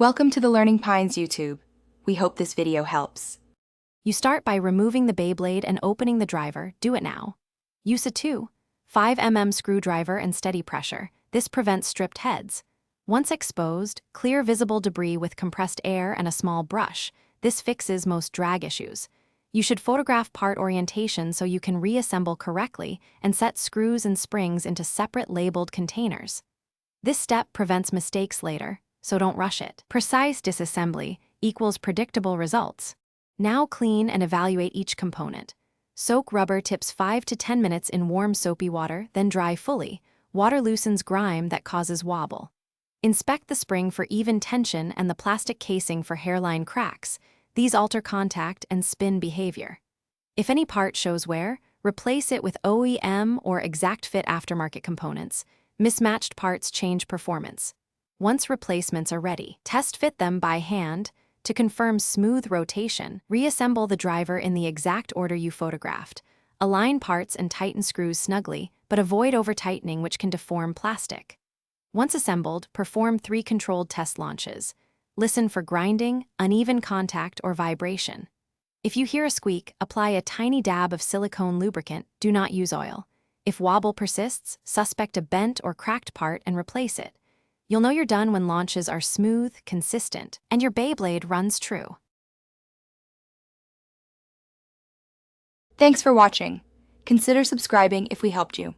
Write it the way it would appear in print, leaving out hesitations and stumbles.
Welcome to the Learning Pines YouTube. We hope this video helps. You start by removing the Beyblade and opening the driver. Do it now. Use a 2.5 mm screwdriver and steady pressure. This prevents stripped heads. Once exposed, clear visible debris with compressed air and a small brush. This fixes most drag issues. You should photograph part orientation so you can reassemble correctly and set screws and springs into separate labeled containers. This step prevents mistakes later, so don't rush it. Precise disassembly equals predictable results. Now clean and evaluate each component. Soak rubber tips 5 to 10 minutes in warm soapy water, then dry fully. Water loosens grime that causes wobble. Inspect the spring for even tension and the plastic casing for hairline cracks. These alter contact and spin behavior. If any part shows wear, replace it with OEM or exact fit aftermarket components. Mismatched parts change performance. Once replacements are ready, test fit them by hand. To confirm smooth rotation, reassemble the driver in the exact order you photographed. Align parts and tighten screws snugly, but avoid over-tightening, which can deform plastic. Once assembled, perform 3 controlled test launches. Listen for grinding, uneven contact, or vibration. If you hear a squeak, apply a tiny dab of silicone lubricant. Do not use oil. If wobble persists, suspect a bent or cracked part and replace it. You'll know you're done when launches are smooth, consistent, and your Beyblade runs true. Thanks for watching. Consider subscribing if we helped you.